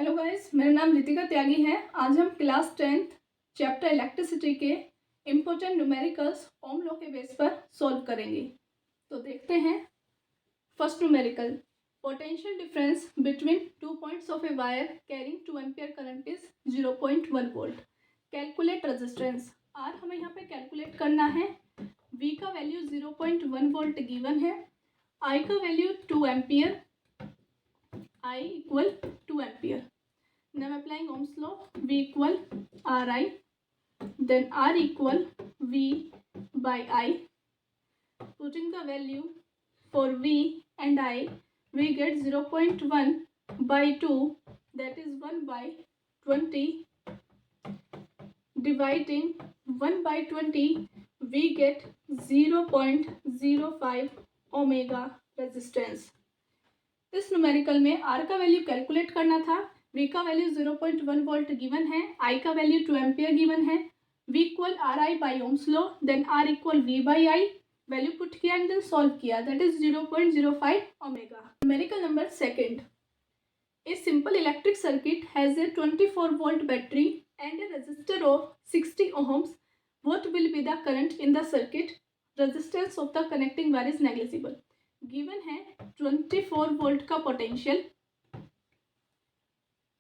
Hello guys, मेरा नाम रितिका त्यागी है। आज हम क्लास 10th चैप्टर इलेक्ट्रिसिटी के इम्पोर्टेंट न्यूमेरिकल्स ओम लॉ के बेस पर सॉल्व करेंगे। तो देखते हैं। First numerical, potential difference between 2 points of a wire carrying 2 ampere current is 0.1 volt. Calculate resistance. R हमें यहाँ पे कैलकुलेट करना है। वी का वैल्यू 0.1 वोल्ट गिवन है। आई का value 2 ampere, I equal 2 ampere. Now I'm applying Ohm's law. V equal Ri, then R equal V by I. Putting the value for V and I, we get 0.1 by 2, that is 1 by 20. Dividing 1 by 20, we get 0.05 omega resistance. इस numerical में are का value calculate करना था। We का value 0.1 volt given है। I का value 2 ampere given है। V equal R I by Ohm's law, then R equal V by I. Value put किया एंड देन सॉल्व किया, that is 0.05 omega. Numerical number second, a simple electric circuit has a 24 volt battery and a resistor of 60 ohms. What will be the current in the circuit? Resistance of the connecting wire is negligible. Given है 24 volt का potential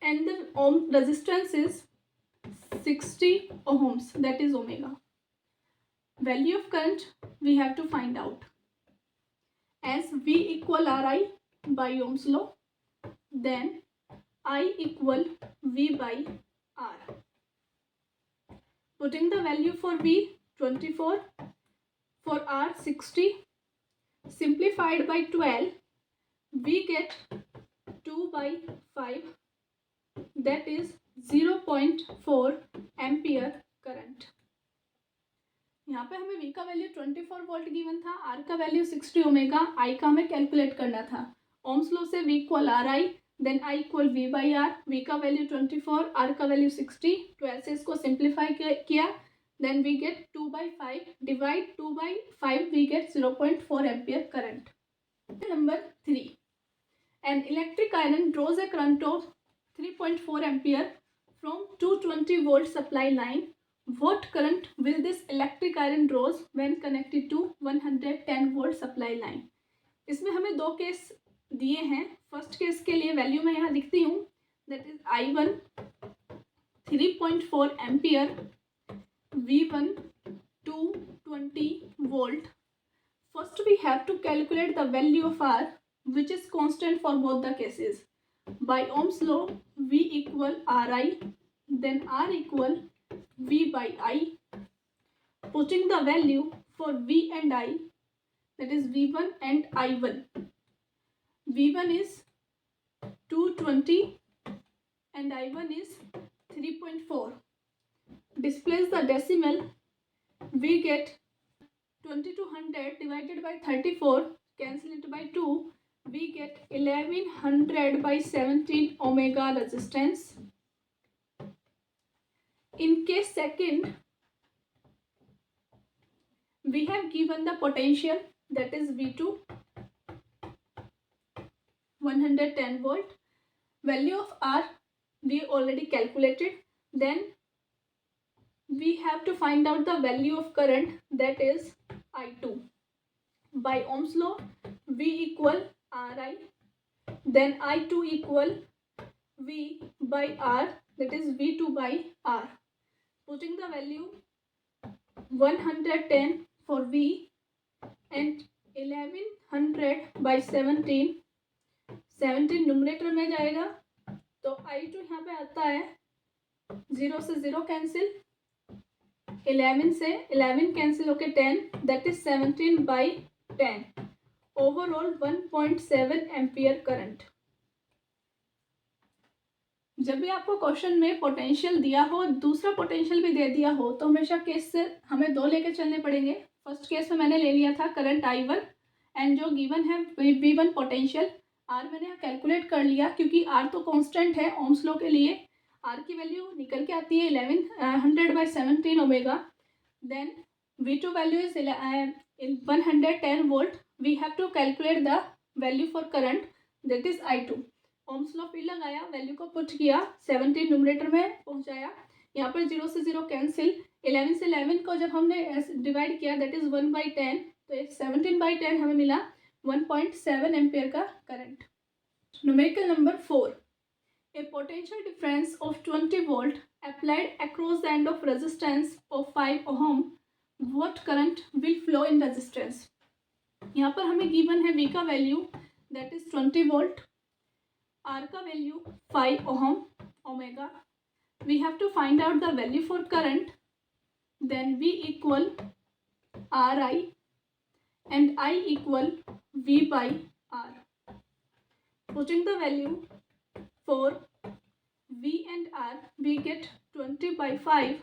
and the ohm resistance is 60 ohms, that is omega. Value of current we have to find out as V equal Ri by Ohm's law, then I equal V by R. Putting the value for V 24, for R 60, simplified by 12, we get 2 by 5, that is 0.4 ampere current. यहाँ पे हमें V का value 24 volt given था, R का value 60 omega, I का हमें calculate करना था। ओम्स लॉ से V equal R I, then I equal V by R. V का वैल्यू 24, R का वैल्यू 60, 12 से इसको सिंप्लीफाई किया, then we get 2 by 5, divide 2 by 5, we get 0.4 ampere current. Number 3, an electric iron draws a current of 3.4 ampere from 220 volt supply line. What current will this electric iron draws when connected to 110 volt supply line? इसमें हमें दो case दिए हैं। First case के लिए value मैं यहाँ लिखती हूँ, that is I1 3.4 ampere, V1 220 volt. First we have to calculate the value of R, which is constant for both the cases. By Ohm's law, V equal Ri, then R equal V by I. Putting the value for V and I, that is V1 and I1. V1 is 220 and I1 is 3.4. Displace the decimal, we get 2200 divided by 34, cancel it by 2, we get 1100 by 17 omega resistance. In case second, we have given the potential, that is V2 110 volt. Value of R we already calculated. Then we have to find out the value of current, that is I2. By Ohm's law, V equal Ri, then I2 equal V by R, that is V2 by R. Putting the value 110 for V and 1100 by 17, 17 numerator में जाएगा तो I2 यहाँ पे आता है 0 से 0 cancel, 11 से 11 cancel होके 10, that is 17 by 10. Overall 1.7 ampere current. जब भी आपको क्वेश्चन में पोटेंशियल दिया हो, दूसरा पोटेंशियल भी दे दिया हो, तो हमेशा केस से हमें दो लेके चलने पड़ेंगे। फर्स्ट केस में मैंने ले लिया था करंट I1 एंड जो गिवन है V1 पोटेंशियल, R मैंने यहाँ कैलकुलेट कर लिया क्योंकि R तो कांस्टेंट है ओम्स लॉ के लिए। R की वैल्यू निकल के आती है 1100 by 17 omega. Then V2 value is 110 volt. We have to calculate the value for current, that is I2. Ohm's law फिर लगाया, वैल्यू को पुट किया, 17 न्यूमरेटर में पहुंचाया, यहाँ पर 0 से 0 कैंसिल, 11 से 11 को जब हमने डिवाइड किया दैट इज 1/10, तो 17/10 हमें मिला 1.7 एम्पियर का current. Numerical number 4, a potential difference of 20 volt applied across the end of resistance of 5 ohm, what current will flow in resistance? यहाँ पर हमें गिवन है V का value that is 20 volt, R का value 5 ohm omega. We have to find out the value for current, then V equal Ri and I equal V by R. Putting the value for V and R, we get 20/5.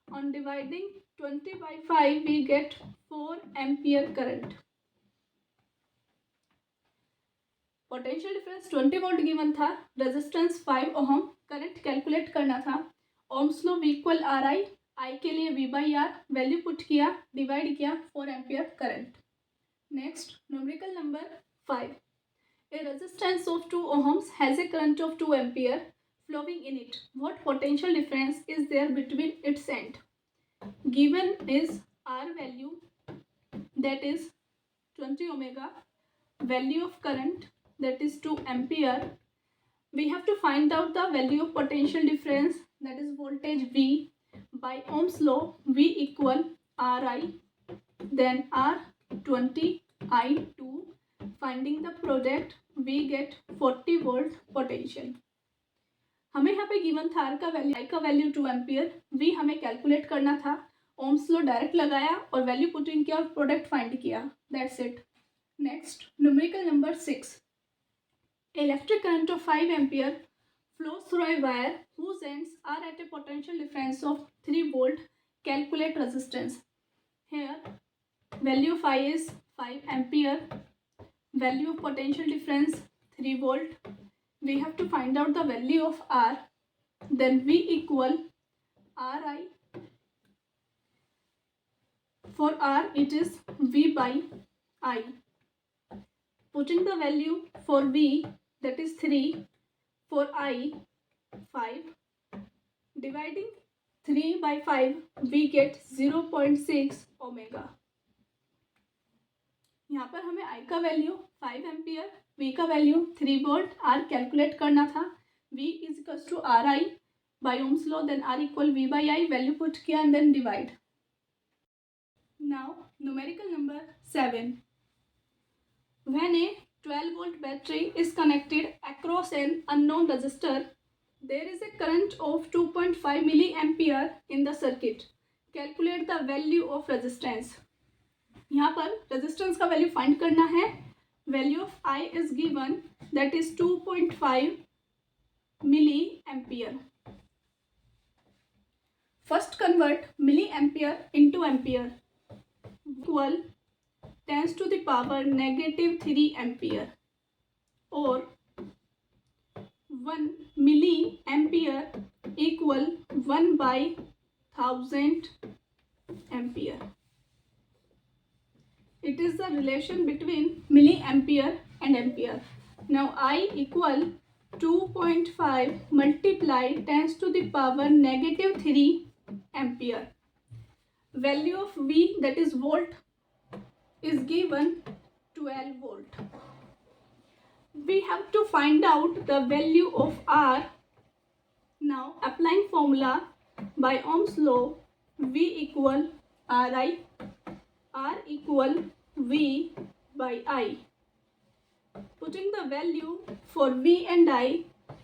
On dividing 20/5, we get 4 ampere current. Potential difference 20 volt given था, resistance 5 ओम, current calculate करना था, Ohm's law V equal RI, I के लिए V by R, value put किया, divide किया, 4 ampere current. Next numerical number 5, a resistance of 2 ohms has a current of 2 ampere flowing in it. What potential difference is there between its end? Given is R value that is 20 omega, value of current that is 2 ampere. We have to find out the value of potential difference that is voltage V. By Ohm's law, V equal Ri, then R 20, I 2. Finding the product, we get 40 volt potential. हमें यहाँ पे given था R का value, I का value 2 ampere, V हमें calculate करना था, Ohm's law direct लगाया और वैल्यू पुटिंग किया और प्रोडक्ट फाइंड किया, that's it. Next numerical number 6, electric current of 5 ampere flows through a wire whose ends are at a potential difference of 3 volt. Calculate resistance. Here value of I is 5 ampere, value of potential difference 3 volt. We have to find out the value of R, then V equal Ri. For R it is V by I. Putting the value for V that is 3, for I 5, dividing 3 by 5 we get 0.6 omega. यहाँ पर हमें I का value 5 ampere, V का value 3 volt, R calculate करना था, V is equals to Ri by Ohm's law, then R equal V by I, value put किया and then divide. Now numerical number 7, when a 12 volt battery is connected across an unknown resistor, there is a current of 2.5 milliampere in the circuit. Calculate the value of resistance. यहाँ पर resistance का value find करना है, value of I is given that is 2.5 milliampere. First convert milliampere into ampere. Equal 10 to the power -3 ampere, or 1 milliampere equal 1 by 1000 ampere. It is the relation between milliampere and ampere. Now I equal 2.5 multiplied 10 to the power -3 ampere. Value of V that is volt is given 12 volt. We have to find out the value of R. Now applying formula by Ohm's law, V equal Ri, R equal V by I. Putting the value for V and I,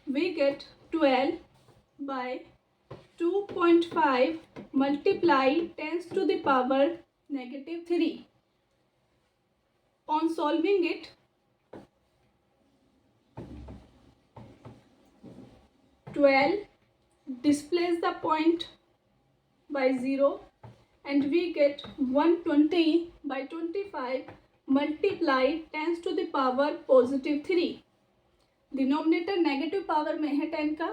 we get 12 by 2.5 multiplied 10 to the power -3. On solving it, displace the point by 0 and we get 120 by 25 multiplied 10 to the power +3. Denominator negative power में है 10 का,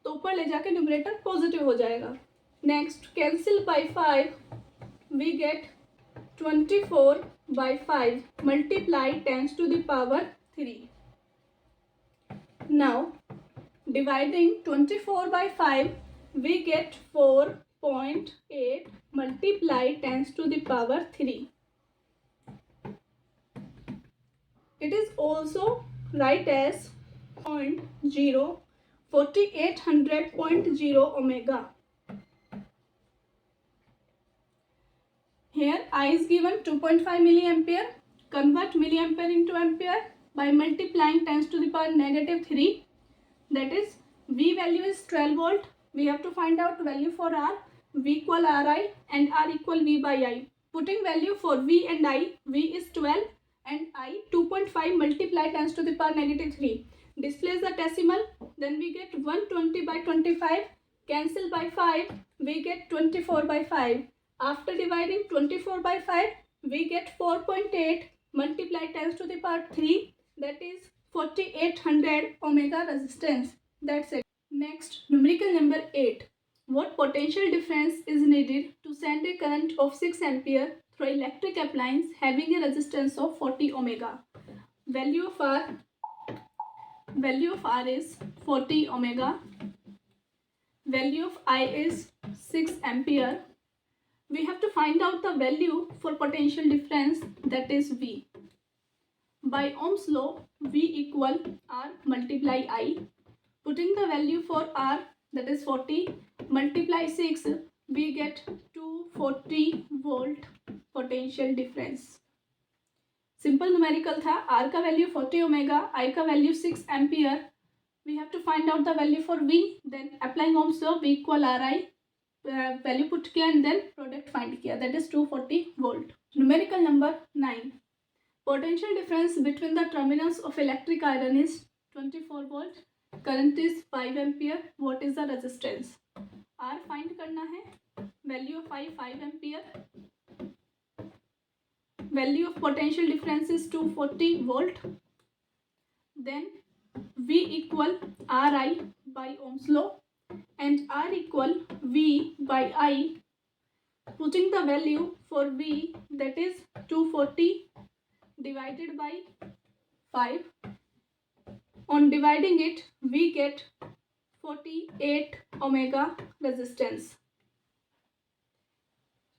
तो ऊपर ले जाके numerator positive हो जाएगा. Next cancel by 5, we get 24 by 5 multiplied 10 to the power 3. Now, dividing 24 by 5, we get 4.8 multiply 10 to the power 3. It is also write as 0.0 4800.0 omega. Here I is given 2.5 milliampere. Convert milliampere into ampere by multiplying 10 to the power negative 3. That is, V value is 12 volt. We have to find out value for R. V equal Ri and R equal V by I. Putting value for V and I, V is 12 and I 2.5 multiply 10 to the power negative 3. Displace the decimal, then we get 120 by 25. Cancel by 5, we get 24 by 5. After dividing 24 by 5, we get 4.8 multiply 10 to the power 3. That is 4800 omega resistance. That's it. Next, numerical number 8. What potential difference is needed to send a current of 6 ampere through electric appliance having a resistance of 40 omega? Value of R is 40 omega. Value of I is 6 ampere. We have to find out the value for potential difference, that is V. By Ohm's law, V equal R multiply I. Putting the value for R, that is 40, multiply 6, we get 240 volt potential difference. Simple numerical था. R का value 40 omega, I का value 6 ampere. We have to find out the value for V. Then applying Ohm's law, V equal Ri. Value put किया and then product find किया, that is 240 volt. Numerical number 9. Potential difference between the terminals of electric iron is 24 volt. Current is 5 ampere. What is the resistance? R find करना है. Value of I 5 ampere. Value of potential difference is 240 volt. Then V equal Ri by Ohm's law and R equal V by I. Putting the value for V, that is 240 divided by 5. On dividing it, we get 48 omega resistance.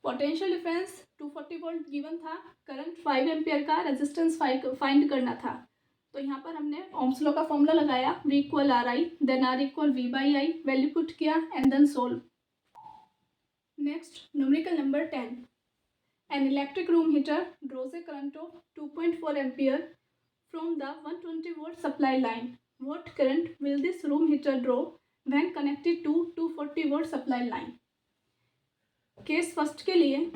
Potential difference 240 volt given था, current 5 ampere का, resistance find करना था. तो यहाँ पर हमने Ohm's law का formula लगाया, V equal RI, then R equal V by I, value put किया and then solve. Next, numerical number 10. An electric room heater draws a current of 2.4 ampere from the 120 volt supply line. What current will this room heater draw when connected to 240 volt supply line? Case first के लिए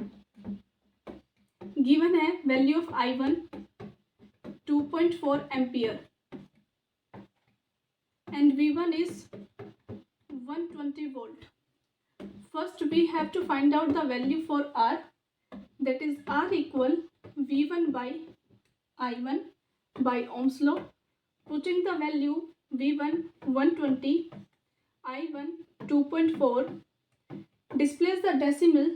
given है value of I1 2.4 ampere and V1 is 120 volt. First we have to find out the value for R, that is R equal V1 by I1 by Ohm's law. Putting the value V1 120, I1 2.4, displace the decimal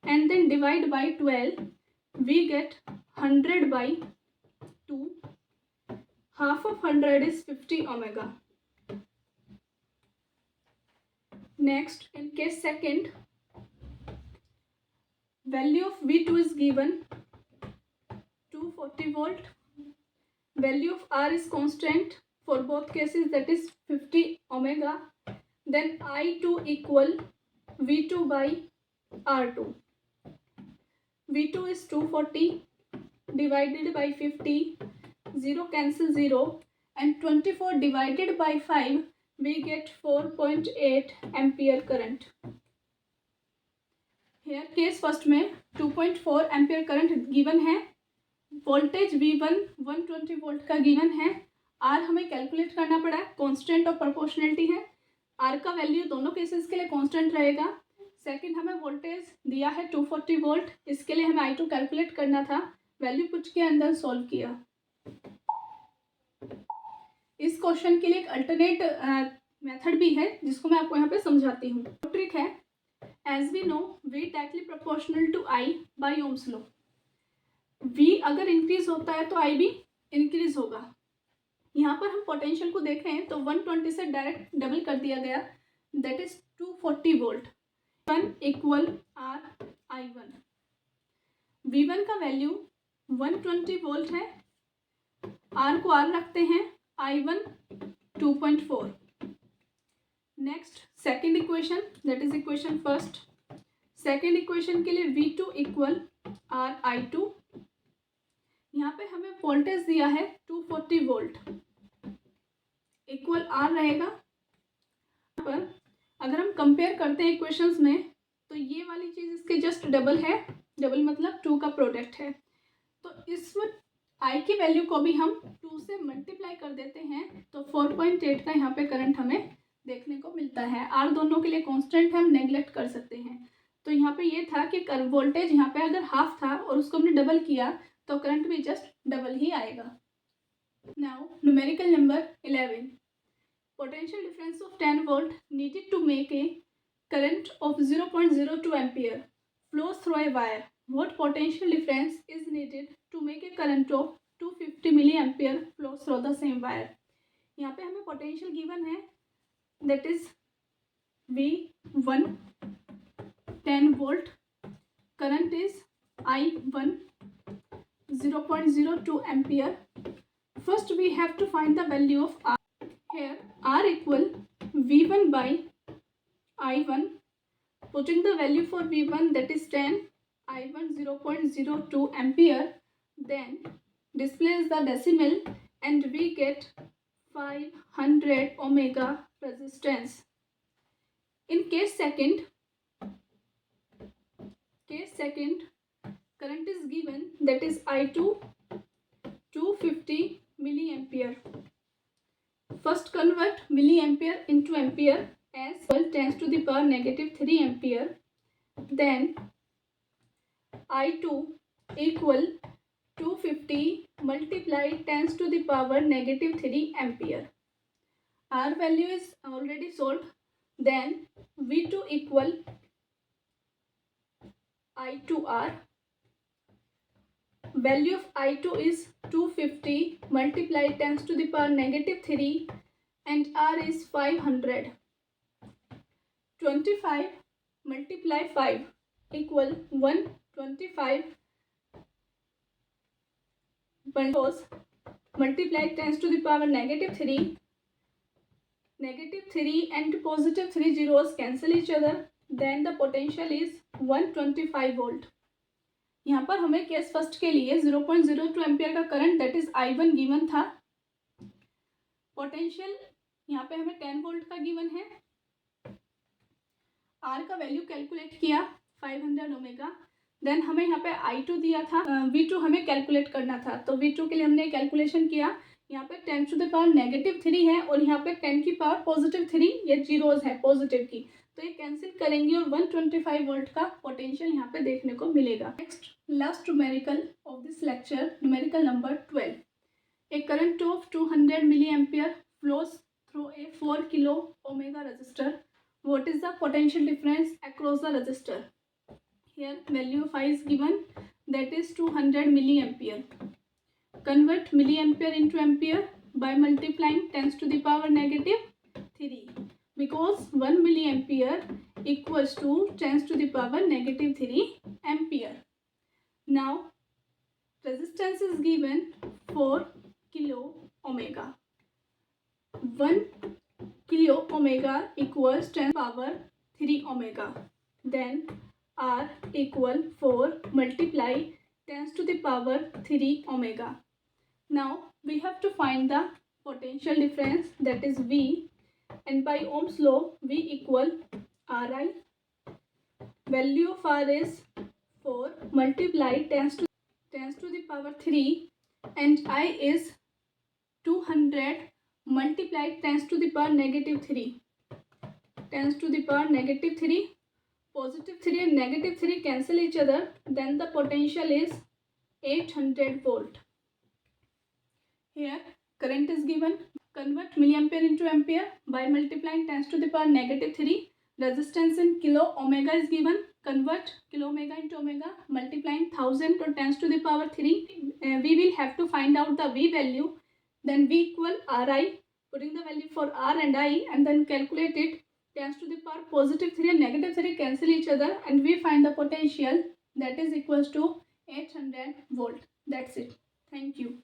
and then divide by 12. We get 100 by 2. Half of 100 is 50 omega. Next, in case second, value of V2 is given 240 volt. Value of R is constant for both cases, that is 50 omega. Then I2 equal V2 by R2. V2 is 240 divided by 50, 0 cancel 0, and 24 divided by 5, we get 4.8 ampere current. Here case first में 2.4 ampere current given है, voltage V1 120 volt का given है. R हमें calculate करना पड़ा, constant और proportionality है. R का वैल्यू दोनों केसेस के लिए कांस्टेंट रहेगा. सेकंड, हमें वोल्टेज दिया है 240 वोल्ट, इसके लिए हमें I2 कैलकुलेट करना था. वैल्यू पुट किया अंदर सॉल्व किया. इस क्वेश्चन के लिए एक अल्टरनेट मेथड भी है जिसको मैं आपको यहाँ पे समझाती हूँ. ट्रिक है, as we know V directly proportional to I by Ohm's law. V अगर इंक्रीज होता है तो I भी इंक्रीज होगा. यहाँ पर हम पोटेंशियल को देखें तो 120 से डायरेक्ट डबल कर दिया गया, that is 240 volt. 1 equal RI1। V1 का वैल्यू 120 वोल्ट है, R को R रखते हैं, I1 2.4। Next second equation, that is equation first. Second equation के लिए V2 इक्वल RI2। यहाँ पे हमें वोल्टेज दिया है 240 वोल्ट, इक्वल R रहेगा। पर अगर हम कंपेयर करते हैं इक्वेशंस में तो ये वाली चीज़ इसके जस्ट डबल है, डबल मतलब 2 का प्रोडक्ट है। तो इस I की वैल्यू को भी हम 2 से मल्टीप्लाई कर देते हैं तो 4.8 का यहाँ पे करंट हमें देखने को मिलता है। R दोनों के लिए कांस्टेंट हम नेग्लेक्ट कर सकते हैं। तो यहाँ पे ये था कि वोल्टेज यहाँ पे अगर हाफ था और उसको हमने डबल किया तो करंट भी जस्ट डबल ही आएगा। Now numerical number 11। Potential difference of 10 volt needed to make a current of 0.02 ampere flows through a wire. What potential difference is needed to make a current of 250 milliampere flows through the same wire? यहाँ पे हमें potential given है, that is V1 10 volt, current is I1 0.02 ampere. First we have to find the value of R. Here R equal V1 by I1. Putting the value for V1, that is 10, I1 0.02 ampere, then displace the decimal and we get 500 ohmega resistance. In case second, current is given, that is I2 250 milliampere. First convert milliampere into ampere as 10 to the power negative 3 ampere. Then I2 equal 250 multiply 10 to the power negative 3 ampere. R value is already solved. Then V2 equal I2R. Value of I2 is 250 multiply 10 to the power negative 3 and R is 500. 25 multiply 5 equal 125 multiply 10 to the power negative 3. Negative 3 and positive 3 zeros cancel each other. Then the potential is 125 volt. यहाँ पर हमें case first के लिए 0.02 ampere का current that is I1 given था। Potential यहाँ पे हमें 10 वोल्ट का गिवन है। R का वैल्यू कैलकुलेट किया 500 ओमेगा। देन हमें यहाँ पे I2 दिया था, V2 हमें कैलकुलेट करना था। तो V2 के लिए हमने कैलकुलेशन किया। यहाँ पे 10 टू द पावर नेगेटिव 3 है और यहाँ पे 10 की पावर पॉजिटिव 3, ये जीरोज है पॉजिटिव की, तो ये कैंसिल करेंगे और 125 वोल्ट का पोटेंशियल यहाँ पे देखने को मिलेगा। Next last numerical of this lecture, numerical number 12। A current of 200 milli ampere flows through a 4 kilo omega resistor. What is the potential difference across the resistor? Here value of I is given, that is 200 milliampere. Convert milliampere into ampere by multiplying 10 to the power negative 3, because 1 milliampere equals to 10 to the power negative 3 ampere. Now resistance is given 4 kilo omega. 1 kilo omega equals 10 power 3 omega. Then R equal 4 multiply 10 to the power 3 omega. Now we have to find the potential difference, that is V, and by Ohm's law V equal Ri. Value of R is 4 multiply 10 to the power 3 and I is 200 multiply 10 to the power negative 3. 10 to the power negative 3, positive 3 and negative 3 cancel each other, then the potential is 800 volt. Here current is given, convert milliampere into ampere by multiplying 10 to the power negative 3. Resistance in kilo omega is given, convert kilo omega into omega, multiplying 1000 to 10 to the power 3. We will have to find out the V value. then V equal Ri, putting the value for R and I, and then calculate it. 10 to the power positive 3 and negative 3 cancel each other, and we find the potential that is equals to 800 volt. That's it. Thank you.